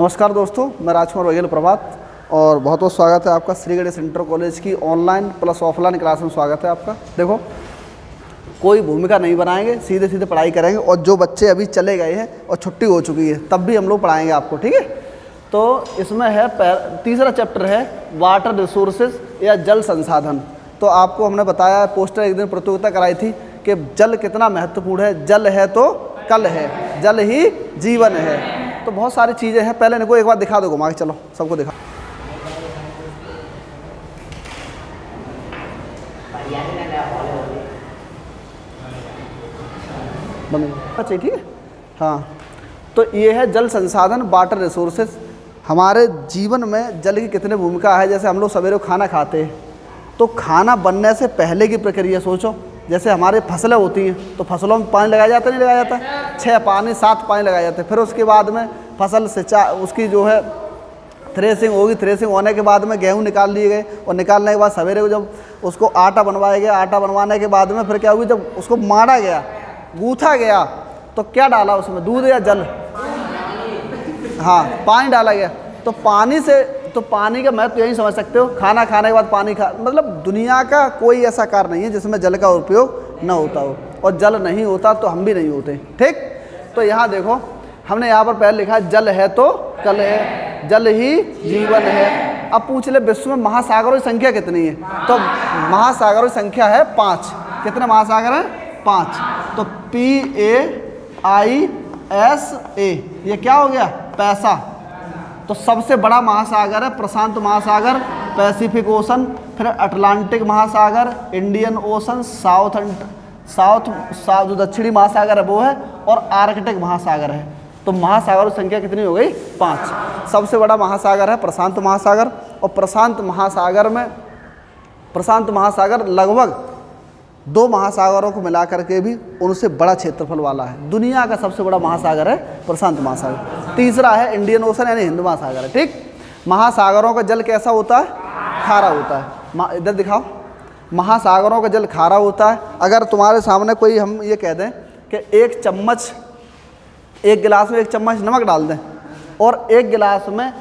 नमस्कार दोस्तों, मैं राजकुमार बघेल प्रभात और बहुत बहुत स्वागत है आपका श्री गणेश इंटर कॉलेज की ऑनलाइन प्लस ऑफलाइन क्लास में। स्वागत है आपका। देखो, कोई भूमिका नहीं बनाएंगे, सीधे सीधे पढ़ाई करेंगे। और जो बच्चे अभी चले गए हैं और छुट्टी हो चुकी है तब भी हम लोग पढ़ाएंगे आपको, ठीक है। तो इसमें है तीसरा चैप्टर है वाटर रिसोर्सेज या जल संसाधन। तो आपको हमने बताया, पोस्टर एक दिन प्रतियोगिता कराई थी कि जल कितना महत्वपूर्ण है। जल है तो कल है, जल ही जीवन है। तो बहुत सारी चीज़ें हैं। पहले इनको एक बार दिखा दो, घुमा के चलो, सबको दिखा। अच्छा, ठीक है। हाँ, तो ये है जल संसाधन, वाटर रिसोर्सेज। हमारे जीवन में जल की कितनी भूमिका है। जैसे हम लोग सवेरे खाना खाते हैं तो खाना बनने से पहले की प्रक्रिया सोचो। जैसे हमारे फसलें होती हैं तो फसलों में पानी लगाया जाता नहीं लगाया जाता, 6 पानी 7 पानी लगाए जाते हैं। फिर उसके बाद में फसल सिंचा, उसकी जो है थ्रेसिंग होगी। थ्रेसिंग होने के बाद में गेहूँ निकाल लिए गए और निकालने के बाद सवेरे को जब उसको आटा बनवाया गया, आटा बनवाने के बाद में फिर क्या हुई, जब उसको माड़ा गया, गूँथा गया, तो क्या डाला उसमें, दूध या जल? हाँ, पानी डाला गया। तो पानी का महत्व यही समझ सकते हो। खाना खाने के बाद पानी मतलब दुनिया का कोई ऐसा कार्य नहीं है जिसमें जल का उपयोग न होता हो, और जल नहीं होता तो हम भी नहीं होते, ठीक। तो यहाँ देखो, हमने यहाँ पर पहले लिखा है जल है तो कल है, जल ही जीवन है। अब पूछ ले, विश्व में महासागरों की संख्या कितनी है? तो महासागरों की संख्या है 5। कितने महासागर हैं? 5। तो PAISA, ये क्या हो गया? पैसा। तो सबसे बड़ा महासागर है प्रशांत महासागर, पैसिफिक ओशन, फिर अटलांटिक महासागर, इंडियन ओशन, साउथ जो दक्षिणी महासागर है वो है, और आर्कटिक महासागर है। तो महासागरों की संख्या कितनी हो गई? 5। सबसे बड़ा महासागर है प्रशांत महासागर, और प्रशांत महासागर लगभग 2 महासागरों को मिलाकर के भी उनसे बड़ा क्षेत्रफल वाला है। दुनिया का सबसे बड़ा महासागर है प्रशांत महासागर। तीसरा है इंडियन ओशन यानी हिंद महासागर है, ठीक। महासागरों का जल कैसा होता है? खारा होता है। इधर दिखाओ, महासागरों का जल खारा होता है। अगर तुम्हारे सामने कोई, हम ये कह दें कि एक गिलास में 1 चम्मच नमक डाल दें और 1 गिलास में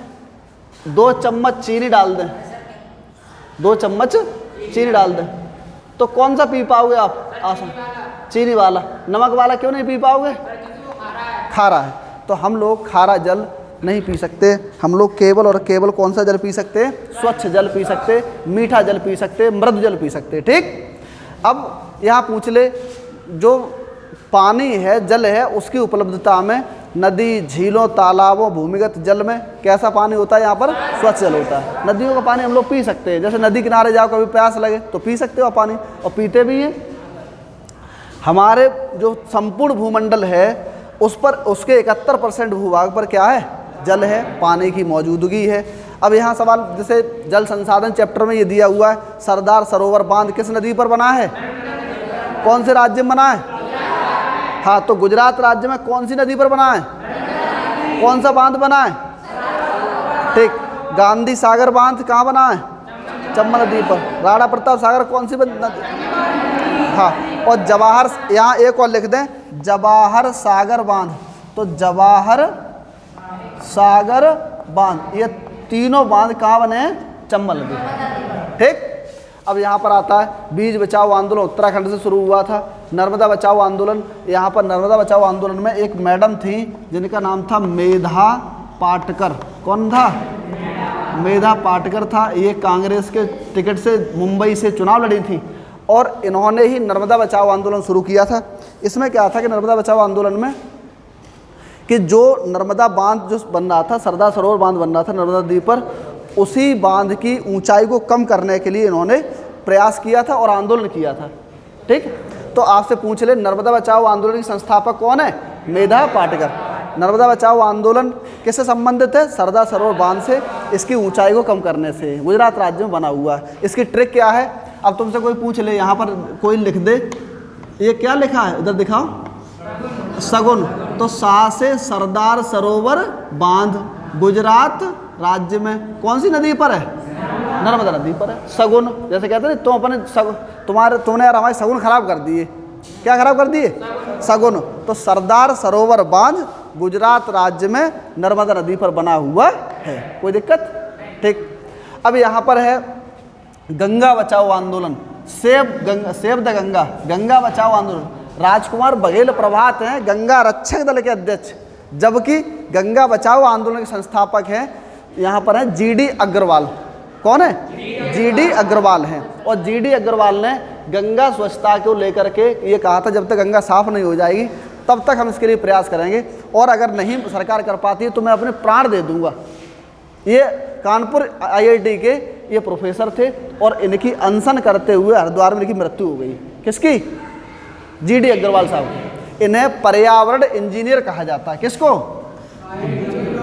2 चम्मच चीनी डाल दें, 2 चम्मच चीनी डाल दें, तो कौन सा पी पाओगे आप? आसान, चीनी वाला। नमक वाला क्यों नहीं पी पाओगे? खारा है। तो हम लोग खारा जल नहीं पी सकते। हम लोग केवल और केवल कौन सा जल पी सकते हैं? स्वच्छ जल पी सकते, मीठा जल पी सकते, मृदु जल पी सकते, ठीक। अब यहाँ पूछ ले, जो पानी है, जल है, उसकी उपलब्धता में नदी, झीलों, तालाबों, भूमिगत जल में कैसा पानी होता है? यहाँ पर स्वच्छ जल होता है। नदियों का पानी हम लोग पी सकते हैं। जैसे नदी किनारे जाओ, कभी प्यास लगे तो पी सकते हो पानी, और पीते भी हैं। हमारे जो संपूर्ण भूमंडल है उस पर, उसके 71% भूभाग पर क्या है? जल है, पानी की मौजूदगी है। अब यहाँ सवाल, जैसे जल संसाधन चैप्टर में ये दिया हुआ है, सरदार सरोवर बांध किस नदी पर बना है? कौन से राज्य में बना है? हाँ, तो गुजरात राज्य में कौन सी नदी पर बना है? कौन सा बांध बना है? ठीक। गांधी सागर बांध कहाँ बना है? चंबल नदी पर। राणा प्रताप सागर कौन सी नदी? हाँ, और जवाहर, यहाँ एक और लिख दें, जवाहर सागर बांध। तो जवाहर सागर बांध, ये तीनों बांध कहाँ बने हैं? चंबल नदी, ठीक। अब यहाँ पर आता है बीज बचाओ आंदोलन, उत्तराखंड से शुरू हुआ था। नर्मदा बचाओ आंदोलन, यहाँ पर नर्मदा बचाओ आंदोलन में एक मैडम थी जिनका नाम था मेधा पाटकर। कौन था? मेधा पाटकर था। ये कांग्रेस के टिकट से मुंबई से चुनाव लड़ी थी और इन्होंने ही नर्मदा बचाओ आंदोलन शुरू किया था। इसमें क्या था कि नर्मदा बचाओ आंदोलन में कि जो नर्मदा बांध जो बन रहा था, सरदार सरोवर बांध बन रहा था नर्मदा नदी पर, उसी बांध की ऊंचाई को कम करने के लिए इन्होंने प्रयास किया था और आंदोलन किया था, ठीक। तो आपसे पूछ ले, नर्मदा बचाओ आंदोलन के संस्थापक कौन है? मेधा पाटकर। नर्मदा बचाओ आंदोलन किससे संबंधित है? सरदार सरोवर बांध से, इसकी ऊंचाई को कम करने से। गुजरात राज्य में बना हुआ है। इसकी ट्रिक क्या है? अब तुमसे कोई पूछ ले, यहाँ पर कोई लिख दे, ये क्या लिखा है? इधर दिखाओ, सगुन। तो सा से सरदार सरोवर बांध, गुजरात राज्य में कौन सी नदी पर है? नर्मदा नदी पर है। सगुन, जैसे कहते हैं तुम अपने तुमने यार हमारे सगुन खराब कर दिए। क्या खराब कर दिए? सगुन। तो सरदार सरोवर बांध गुजरात राज्य में नर्मदा नदी पर बना हुआ है। कोई दिक्कत? ठीक। अब यहाँ पर है गंगा बचाओ आंदोलन, सेव द गंगा, गंगा बचाओ आंदोलन। राजकुमार बघेल प्रभात हैं गंगा रक्षक दल के अध्यक्ष, जबकि गंगा बचाओ आंदोलन के संस्थापक हैं यहाँ पर है जीडी अग्रवाल। कौन है? जीडी अग्रवाल हैं। और जीडी अग्रवाल ने गंगा स्वच्छता को लेकर के ये कहा था जब तक गंगा साफ नहीं हो जाएगी तब तक हम इसके लिए प्रयास करेंगे, और अगर नहीं सरकार कर पाती है तो मैं अपने प्राण दे दूंगा। ये कानपुर IIT के ये प्रोफेसर थे और इनकी अनशन करते हुए हरिद्वार में इनकी मृत्यु हो गई। किसकी? जीडी अग्रवाल साहब। इन्हें पर्यावरण इंजीनियर कहा जाता है। किसको?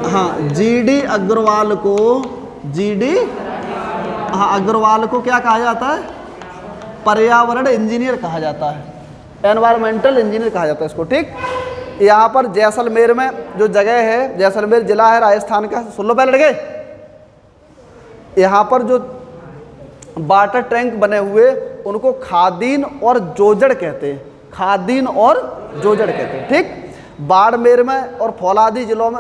हाँ, जीडी अग्रवाल को, जीडी हाँ अग्रवाल को क्या कहा जाता है? पर्यावरण इंजीनियर कहा जाता है, एनवायरमेंटल इंजीनियर कहा जाता है इसको। ठीक। यहाँ पर जैसलमेर में जो जगह है, जैसलमेर जिला है राजस्थान का, सुन लो पहले लगे। यहाँ पर जो वाटर टैंक बने हुए उनको खादीन और जोजड़ कहते हैं, खादीन और जोजड़ कहते हैं। ठीक। बाड़मेर में और फौलादी जिलों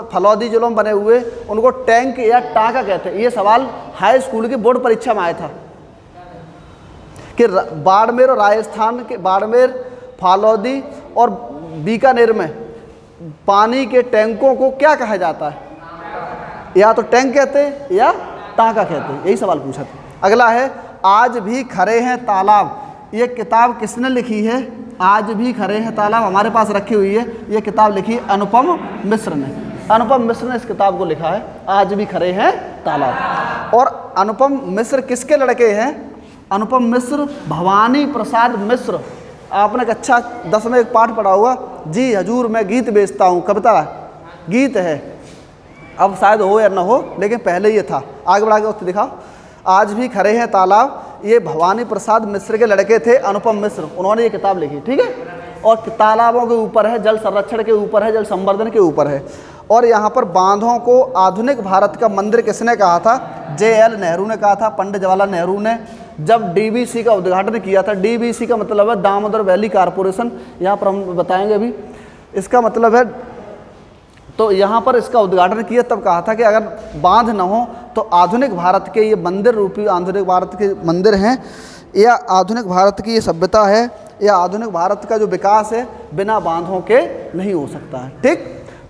में बने हुए उनको टैंक या टाँका कहते हैं। ये सवाल हाई स्कूल की बोर्ड परीक्षा में आया था कि बाड़मेर और राजस्थान के बाड़मेर, फौलादी और बीकानेर में पानी के टैंकों को क्या कहा जाता है? या तो टैंक कहते हैं या टाँका कहते हैं। यही सवाल पूछा था। अगला है आज भी खड़े हैं तालाब। ये किताब किसने लिखी है? आज भी खड़े हैं तालाब हमारे पास रखी हुई है। ये किताब लिखी है अनुपम मिश्र ने। अनुपम मिश्र ने इस किताब को लिखा है, आज भी खड़े हैं तालाब। और अनुपम मिश्र किसके लड़के हैं? अनुपम मिश्र भवानी प्रसाद मिश्र। आपने कक्षा 10 में एक पाठ पढ़ा हुआ, जी हजूर मैं गीत बेचता हूँ, कविता गीत है, अब शायद हो या ना हो लेकिन पहले ये था। आगे बढ़ा के उससे दिखाओ। आज भी खड़े हैं तालाब, ये भवानी प्रसाद मिश्र के लड़के थे अनुपम मिश्र, उन्होंने ये किताब लिखी। ठीक है। और तालाबों के ऊपर है, जल संरक्षण के ऊपर है, जल संवर्धन के ऊपर है। और यहाँ पर बांधों को आधुनिक भारत का मंदिर किसने कहा था? JL नेहरू ने कहा था, पंडित जवाहरलाल नेहरू ने, जब DVC का उद्घाटन किया था। DVC का मतलब है दामोदर वैली कारपोरेशन, यहाँ पर हम बताएंगे अभी इसका मतलब है। तो यहाँ पर इसका उद्घाटन किया तब कहा था कि अगर बांध न हो तो आधुनिक भारत के ये मंदिर रूपी आधुनिक भारत के मंदिर हैं, या आधुनिक भारत की ये सभ्यता है, या आधुनिक भारत का जो विकास है बिना बांधों के नहीं हो सकता है। ठीक।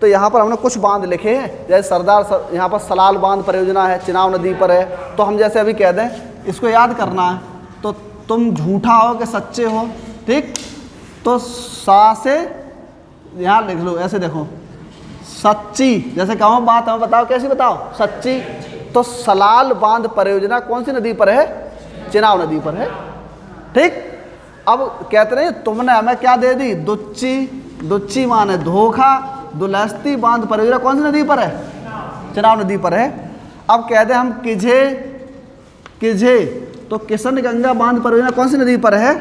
तो यहाँ पर हमने कुछ बांध लिखे हैं, जैसे यहाँ पर सलाल बांध परियोजना है, चिनाब नदी पर है। तो हम जैसे अभी कह दें इसको याद करना है तो तुम झूठा हो कि सच्चे हो। ठीक। तो सा से यहाँ लिख लो, ऐसे देखो, सच्ची, जैसे कहो बात हमें बताओ, कैसी बताओ? सच्ची। तो सलाल बांध परियोजना कौन सी नदी पर है? चिनाब नदी पर है। ठीक। अब कहते रहे तुमने हमें क्या दे दी? दुच्ची। दुच्ची माने धोखा। दुलहस्ती बांध परियोजना कौन सी नदी पर है? चिनाब नदी पर है। अब कहते हम किझे, तो किशन गंगा बांध परियोजना कौन सी नदी पर है?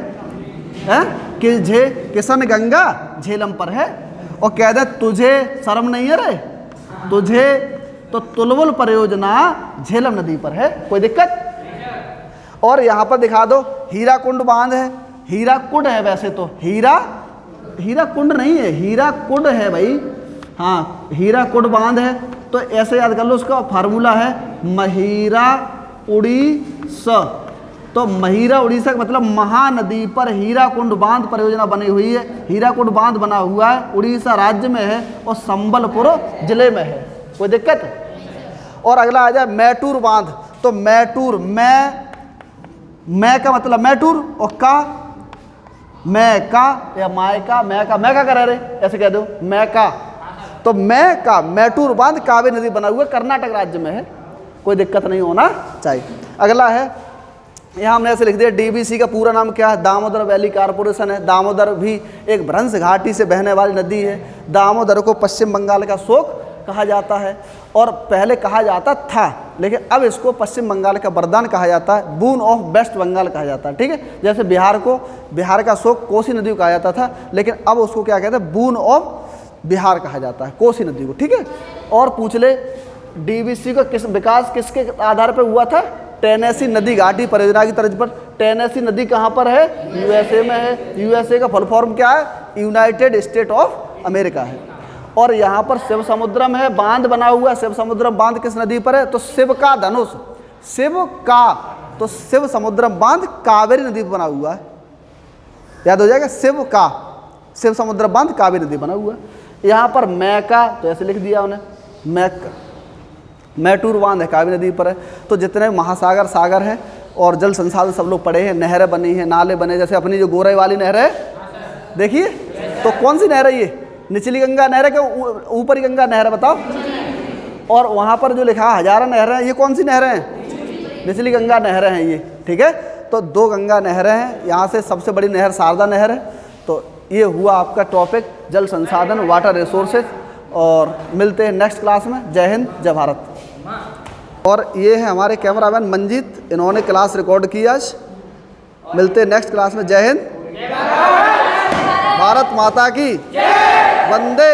किझे, किशन गंगा झेलम पर है। और कह दे तुझे शर्म नहीं है रे, तुझे, तो तुलवुल परियोजना झेलम नदी पर है। कोई दिक्कत? और यहाँ पर दिखा दो हीराकुंड बांध है, हीराकुंड है वैसे तो, हीराकुंड नहीं है, हीराकुंड है भाई। हाँ, हीराकुंड बांध है। तो ऐसे याद कर लो, उसका फार्मूला है महिरा उड़ीसा। तो महिरा उड़ीसा का मतलब महानदी पर हीराकुंड बांध परियोजना बनी हुई है। हीराकुंड बांध बना हुआ है, उड़ीसा राज्य में है और संबलपुर जिले में है। कोई दिक्कत? और अगला आ जाए मैटूर बांध। तो मैटूर, मैं का मतलब मैटूर, और का मैं का या मायका, मैं का कर रहे, ऐसे कह दो मैं का। तो मैं का मैटूर बांध कावेरी नदी बना हुआ, कर्नाटक राज्य में है। कोई दिक्कत नहीं होना चाहिए। अगला है, यहाँ हमने ऐसे लिख दिया DVC का पूरा नाम क्या है? दामोदर वैली कारपोरेशन है। दामोदर भी एक भ्रंश घाटी से बहने वाली नदी है। दामोदर को पश्चिम बंगाल का शोक कहा जाता है, और पहले कहा जाता था लेकिन अब इसको पश्चिम बंगाल का वरदान कहा जाता है, बून ऑफ वेस्ट बंगाल कहा जाता है। ठीक है। जैसे बिहार का शोक कोसी नदी को कहा जाता था, लेकिन अब उसको क्या कहते हैं? बून ऑफ बिहार कहा जाता है, कोसी नदी को। ठीक है। और पूछ ले DVC का विकास किसके आधार पर हुआ था? टेनेसी नदी घाटी परियोजना की तर्ज पर। टेनेसी नदी कहाँ पर है? USA में है। USA का फुल फॉर्म क्या है? यूनाइटेड स्टेट ऑफ अमेरिका है। और यहाँ पर शिव समुद्रम है, बांध बना हुआ है। शिव समुद्रम बांध किस नदी पर है? तो शिव का धनुष, शिव का, तो शिव समुद्रम बांध कावेरी नदी पर बना हुआ है। याद हो जाएगा, शिव का, शिव समुद्रम बांध कावेरी नदी बना हुआ है। यहाँ पर मैं का, तो ऐसे लिख दिया उन्हें, मैटूर बांध है, कावेरी नदी पर है। तो जितने महासागर सागर हैं और जल संसाधन सब लोग पढ़े हैं, नहरें बनी हैं, नाले बने, जैसे अपनी जो गोरई वाली नहर है, देखिए तो कौन सी नहर है ये? निचली गंगा नहर है कि ऊपरी गंगा नहर है, बताओ। और वहाँ पर जो लिखा है हजारों नहरें हैं, ये कौन सी नहरें हैं? निचली गंगा नहरें हैं ये, ठीक है। तो 2 गंगा नहरें हैं, यहाँ से सबसे बड़ी नहर शारदा नहर है। तो ये हुआ आपका टॉपिक जल संसाधन, वाटर रिसोर्सेज। और मिलते हैं नेक्स्ट क्लास में। जय हिंद, जय भारत। और ये है हमारे कैमरामैन मंजीत, इन्होंने क्लास रिकॉर्ड की आज। मिलते हैं नेक्स्ट क्लास में। जय हिंद, भारत माता की वंदे